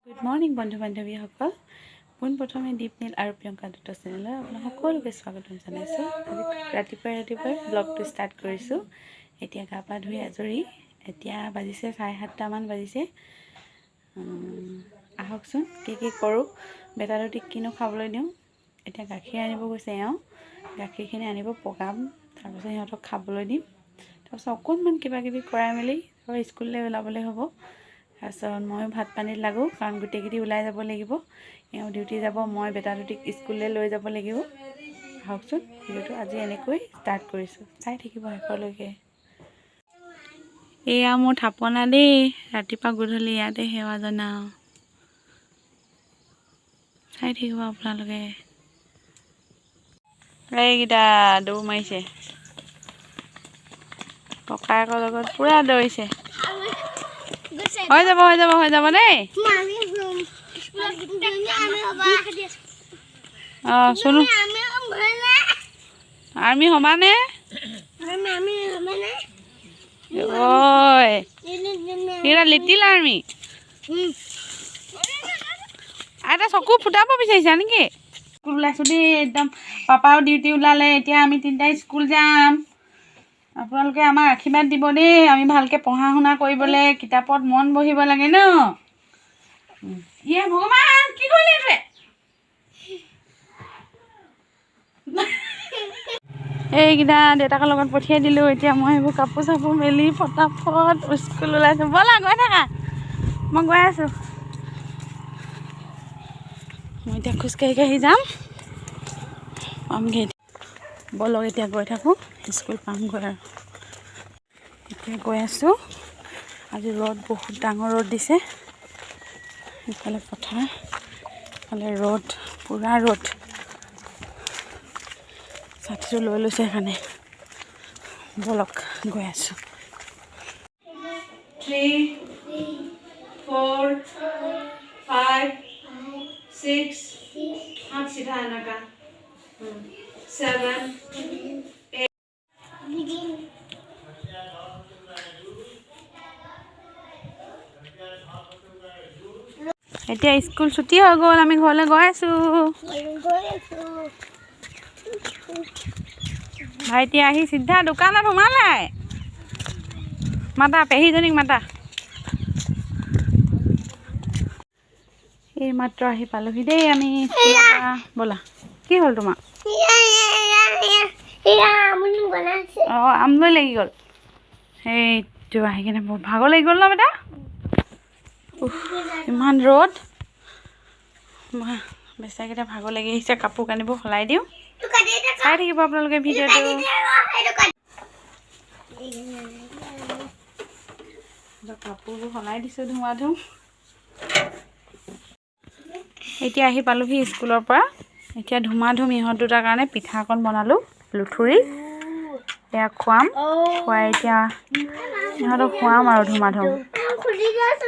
Good morning বন্ধু বান্ধৱীসকল, পোনপ্ৰথমে দীপনীল আৰু প্ৰিয়ংকা দুটা চেনেললৈ আপোনাক সকলোকে স্বাগতম জনাইছোঁ। আজি ৰাতিপুৱাই ব্লগটো ষ্টাৰ্ট কৰিছোঁ। এতিয়া গা পা ধুই আজৰি। এতিয়া বাজিছে 7:30মান বাজিছে। আহকচোন কি কৰোঁ। বেটা দুটিক কিনো খাবলৈ দিওঁ। এতিয়া গাখীৰ আনিব গৈছে এওঁ। গাখীৰখিনি আনিব পগাম, তাৰপিছত সিহঁতক খাবলৈ দিম। তাৰপিছত অকণমান কিবাকিবি কৰাই মেলি স্কুললৈ ওলাবলৈ হ'ব। তাৰপিছত ময়ো ভাত পানীত লাগোঁ, কাৰণ গোটেইকেইটি ওলাই যাব লাগিব। এওঁ ডিউটি যাব, মই বেটা দুটিক স্কুললৈ লৈ যাব লাগিব। আহকচোন, ভিডিঅ'টো আজি এনেকৈ ষ্টাৰ্ট কৰিছোঁ, চাই থাকিব শেষলৈকে। এয়া মোৰ থাপনা দেই, ৰাতিপুৱা গধূলি ইয়াতে সেৱা জনাওঁ। চাই থাকিব আপোনালোকে। এইকেইটা দৌৰ মাৰিছে, ককায়েকৰ লগত পূৰা দৌৰিছে। হৈ যাব দেই। অঁ শুনো, আৰ্মি হ'বানে? ঐ এইকেইটা লিটিল আৰ্মি। আইতা চকু ফুটাব বিচাৰিছা নেকি? স্কুল ওলাইছোঁ দেই, একদম পাপাও ডিউটি ওলালে। এতিয়া আমি তিনিটাই স্কুল যাম। আপোনালোকে আমাৰ আশীৰ্বাদ দিব দেই, আমি ভালকৈ পঢ়া শুনা কৰিবলৈ, কিতাপত মন বহিব লাগে ন। ইয়ে ভগৱান, কি কৰিলে এইটোৱে? এইকেইটা দেউতাকৰ লগত পঠিয়াই দিলোঁ। এতিয়া মই এইবোৰ কাপোৰ চাপোৰ মেলি ফটাফট স্কুল ওলাইছোঁ। ব'লা গৈ থাকা, মই গৈ আছোঁ। মই এতিয়া খোজকাঢ়ি যাম, পামগৈ। ব'লক এতিয়া গৈ থাকোঁ, স্কুল পামগৈ আৰু। এতিয়া গৈ আছোঁ। আজি ৰ'দ বহুত ডাঙৰ ৰ'দ দিছে। ইফালে পথাৰ, ইফালে ৰ'দ, পূৰা ৰ'দ। ছাতিটো লৈ লৈছে সেইকাৰণে। ব'লক গৈ আছোঁ। 3, 4, 5, 6, हाथ सीधा आना का 7, 8। এতিয়া স্কুল ছুটি হৈ গ'ল, আমি ঘৰলৈ গৈ আছোঁ। ভাইটি আহি চিধা দোকানত সোমালে। মাতা পেহীজনীক মাতা। এই মাত্ৰ আহি পালোহি দেই আমি স্কুলৰ পৰা। ব'লা, কি হ'ল তোমাৰ? অঁ আমলৈ লাগি গ'ল। সেইটো আহি কিনে বহুত ভাগৰ লাগি গ'ল ন বেটা। ইমান ৰ'দ, বেচাকেইটা ভাগৰ লাগি আহিছে। কাপোৰ কানিবোৰ সলাই দিওঁ, চাই থাকিব আপোনালোকে ভিডিঅ'টো। কাপোৰবোৰ সলাই দিছোঁ ধুমা ধুম। এতিয়া আহি পালোহি স্কুলৰ পৰা। এতিয়া ধুমা ধুম ইহঁত দুটাৰ কাৰণে পিঠা অকণ বনালোঁ, লুথুৰি। এয়া খুৱাম, খুৱাই এতিয়া ইহঁতক খুৱাম আৰু ধুমা ধুম।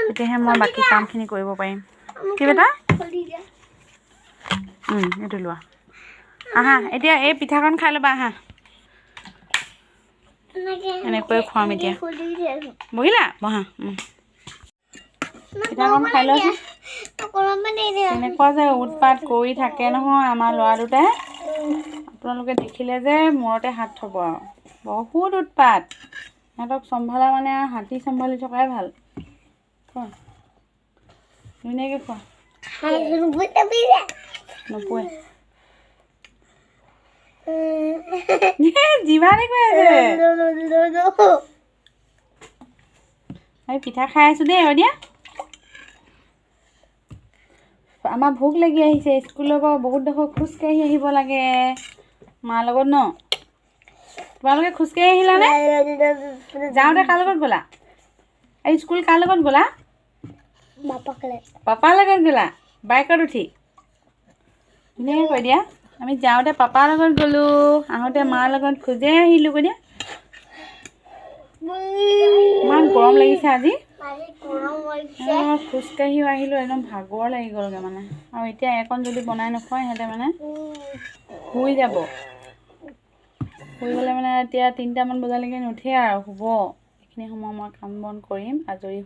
তেতিয়াহে মই বাকী কামখিনি কৰিব পাৰিম। কি বেটা? এইটো লোৱা। আহা এতিয়া এই পিঠাকণ খাই ল'বা, আহা। এনেকৈ খুৱাম এতিয়া। বহিলা? বহা। পিঠাকণ খাই লোৱাচোন। এনেকুৱা যে উৎপাত কৰি থাকে নহয় আমাৰ ল'ৰা দুটাই, আপোনালোকে দেখিলে যে মূৰতে হাত থ'ব আৰু। বহুত উৎপাত। সিহঁতক চম্ভালা মানে হাতী চম্ভালি থকাই ভাল। খোৱা, ধুনীয়াকৈ খোৱা। নোপোৱে জিভানে কৈ আছে। আমি পিঠা খাই আছোঁ দেই আৰু দিয়া। আমাৰ ভোক লাগি আহিছে। স্কুলৰ পৰা বহুত ডোখৰ খোজকাঢ়ি আহিব লাগে মাৰ লগত ন। তোমালোকে খোজকাঢ়ি আহিলানে? যাওঁতে কাৰ লগত গ'লা? এই স্কুল কাৰ লগত গ'লা? পাপাৰ লগত গ'লা, বাইকত উঠি? ধুনীয়াকৈ কৈ দিয়া। আমি যাওঁতে পাপাৰ লগত গ'লোঁ, আহোঁতে মাৰ লগত খোজেই আহিলোঁ। কৈ দিয়া। ইমান গৰম লাগিছে আজি। খোজকাঢ়িও আহিলোঁ, একদম ভাগৰ লাগি গ'লগৈ মানে। আৰু এতিয়া একণ যদি বনাই নোখোৱাই সিহঁতে মানে শুই যাব। শুই গ'লে মানে এতিয়া 3টামান বজালৈকে নুঠে আৰু শুব। এইখিনি সময় মই কাম বন কৰিম, আজৰি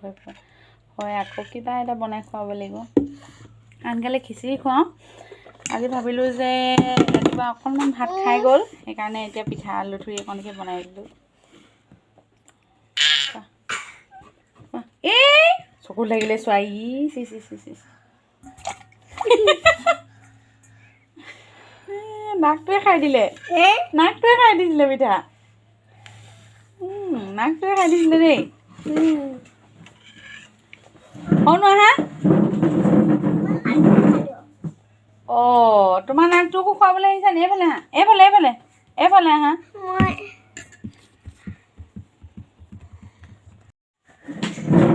হয় আকৌ কিবা এটা বনাই খুৱাব লাগিব আনকালে খিচিৰি খুৱাওঁ আজি ভাবিলোঁ যে ৰাতিপুৱা অকণমান ভাত খাই গ'ল সেইকাৰণে এতিয়া পিঠা আলু থুৰি অকণকৈ বনাই দিলোঁ এই চকুত লাগিলে চোৱা চি নাকটোৱে খাই দিলে পিঠা নাকটোৱে খাই দিছিলে দেই হনো আহা তোমাৰ নাকটোকো খুৱাবলৈ আহিছা নি এইফালে আহা এইফালে আহা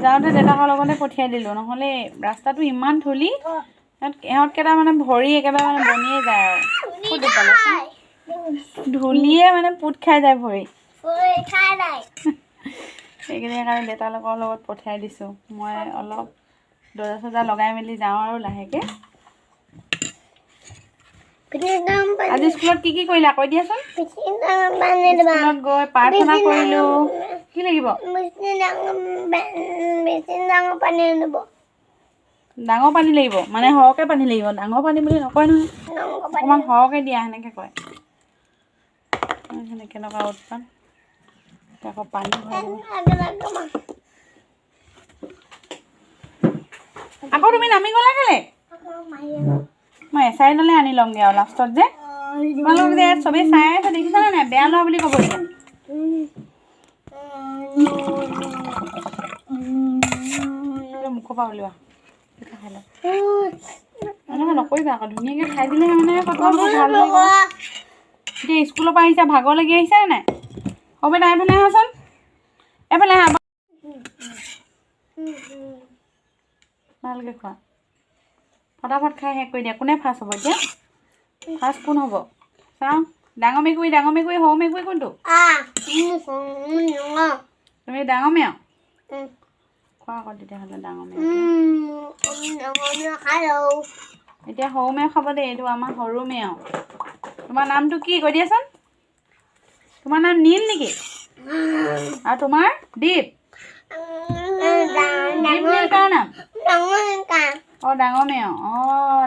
যাওঁতে দেউতাকৰ লগতে পঠিয়াই দিলোঁ নহ'লে ৰাস্তাটো ইমান ধূলি ইহঁতকেইটা মানে ভৰি একেবাৰে মানে বনিয়ে যায় আৰু ধূলিয়ে মানে পুত খাই যায় ভৰি সেইকাৰণে দেউতাকৰ লগত পঠিয়াই দিছোঁ মই অলপ দৰ্জা চৰ্জা লগাই মেলি যাওঁ আৰু লাহেকৈ আজি স্কুলত কি কৰিলা কৈ দিয়াচোন স্কুলত গৈ প্ৰাৰ্থনা কৰিলোঁ কি লাগিব ডাঙৰ পানী লাগিব মানে সৰহকৈ পানী লাগিব ডাঙৰ পানী বুলি নকয় নহয় অকণমান সৰহকৈ দিয়া সেনেকৈ কয় কেনেকুৱা উৎপাত আকৌ পানী আকৌ তুমি নামি গ'লা কেলে মই এচাৰি ল'লে আনি ল'মগৈ আৰু লাষ্টত যে তোমালোক যে চবেই চাই আছে দেখিছানে নাই বেয়া লোৱা বুলি ক'ব এতিয়া মুখৰ পৰা উলিওৱা খাই লওঁ এনেকুৱা নকৰিবা আকৌ ধুনীয়াকৈ খাই দিলেহে মানে কথা ভাল লাগিব এতিয়া স্কুলৰ পৰা আহিছা ভাগৰ লাগি আহিছানে নাই হ'ব দে এইফালে আহাচোন এইফালে আহা ভালকৈ খোৱা ফটাফট খাই শেষ কৰি দিয়া কোনে ফাৰ্ষ্ট হ'ব এতিয়া ফাৰ্ষ্ট কোন হ'ব চাওঁ ডাঙৰ মেকুৰী সৰু মেকুৰী কোনটো তুমি ডাঙৰ মেও খোৱা আকৌ তেতিয়াহ'লে ডাঙৰ মেও এতিয়া সৰু মেও খাব দেই এইটো আমাৰ সৰু মেও তোমাৰ নামটো কি কৈ দিয়াচোন তোমাৰ নাম নীল নেকি আৰু তোমাৰ দীপ কাৰ নাম ডাঙৰ মেও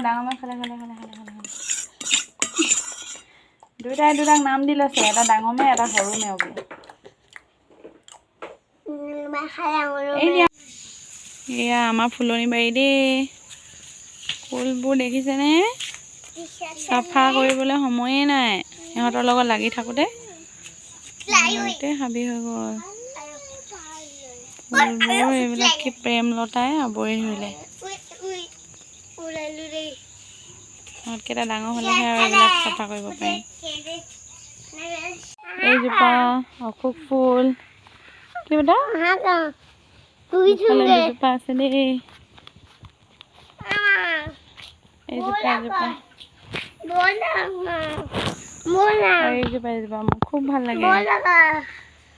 ডাঙৰ মেও খালে দুটাই দুটাক নাম দি লৈছে এটা ডাঙৰ মেও এটা সৰু মেও বুলি এয়া আমাৰ ফুলনি বাৰী দেই ফুলবোৰ দেখিছেনে চাফা কৰিবলৈ সময়ে নাই ইহঁতৰ লগত লাগি থাকোঁতে হাবি হৈ গ'ল ফুলবোৰ এইবিলাক কি প্ৰেম লতাই আৱৰি ধৰিলে ইহঁতকেইটা ডাঙৰ হ'লেহে আৰু এইবিলাক চাফা কৰিব পাৰিম এইজোপা অশোক ফুল কি বেটা দুজোপা আছে দেই এইজোপা মোৰ খুব ভাল লাগে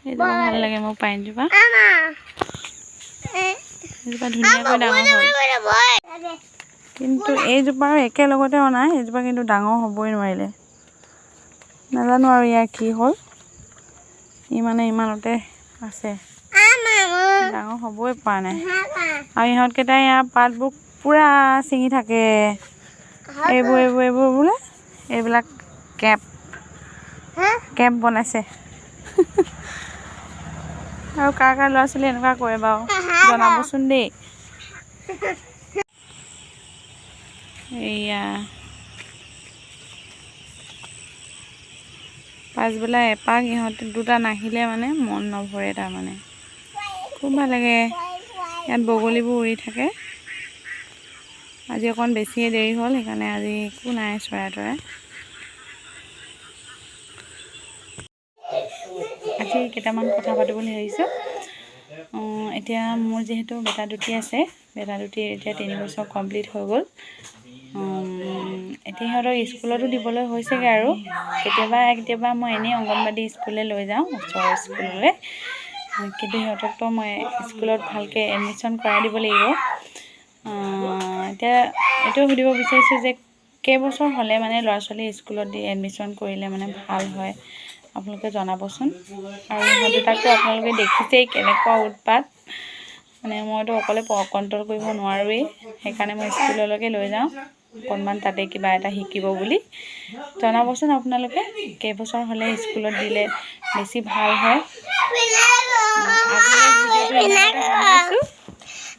এইজোপা ভাল লাগে মোৰ পাইনজোপা এইজোপা ধুনীয়াকৈ ডাঙৰ হ'ল কিন্তু এইজোপা একেলগতে অনা এইজোপা কিন্তু ডাঙৰ হ'বই নোৱাৰিলে নাজানো আৰু ইয়াৰ কি হ'ল ই মানে ইমানতে আছে ডাঙৰ হ'বই পৰা নাই আৰু ইহঁতকেইটাই ইয়াৰ পাতবোৰ পূৰা ছিঙি থাকে এইবোৰ বোলে এইবিলাক কেম্প বনাইছে আৰু কাৰ ল'ৰা ছোৱালী এনেকুৱা কৰে বাৰু জনাবচোন দেই এয়া পাছবেলা এপাক ইহঁতে দুটা নাহিলে মানে মন নভৰে তাৰমানে খুব ভাল লাগে ইয়াত বগলীবোৰ উৰি থাকে আজি অকণ বেছিয়ে দেৰি হ'ল সেইকাৰণে আজি একো নাই চৰাই তৰাই আজি কেইটামান কথা পাতিবলৈ ভাবিছোঁ এতিয়া মোৰ যিহেতু বেটা দুটি আছে বেটা দুটিৰ এতিয়া 3 বছৰ কমপ্লিট হৈ গ'ল এতিয়া সিহঁতক স্কুলতো দিবলৈ হৈছেগৈ আৰু কেতিয়াবা মই এনেই অংগনবাড়ী স্কুললৈ লৈ যাওঁ ওচৰৰ স্কুললৈ কিন্তু সিহঁতকতো মই স্কুলত ভালকৈ এডমিশ্যন কৰাই দিব লাগিব এতিয়া এইটোও সুধিব বিচাৰিছোঁ যে কেইবছৰ হ'লে মানে ল'ৰা ছোৱালী স্কুলত দি এডমিশ্যন কৰিলে মানে ভাল হয় আপোনালোকে জনাবচোন আৰু সিহঁত দুটাকতো আপোনালোকে দেখিছেই কেনেকুৱা উৎপাত মানে মইতো অকলে কণ্ট্ৰল কৰিব নোৱাৰোৱেই, সেইকাৰণে মই স্কুললৈকে লৈ যাওঁ অকণমান তাতে কিবা এটা শিকিব বুলি। জনাবচোন আপোনালোকে কেইবছৰ হ'লে স্কুলত দিলে বেছি ভাল হয়।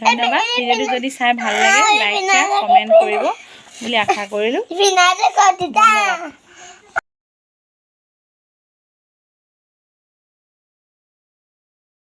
ধন্যবাদ। ভিডিঅ'টো যদি চাই ভাল লাগে লাইক শ্বেয়াৰ কমেণ্ট কৰিব বুলি আশা কৰিলোঁ। ধন্যবাদ।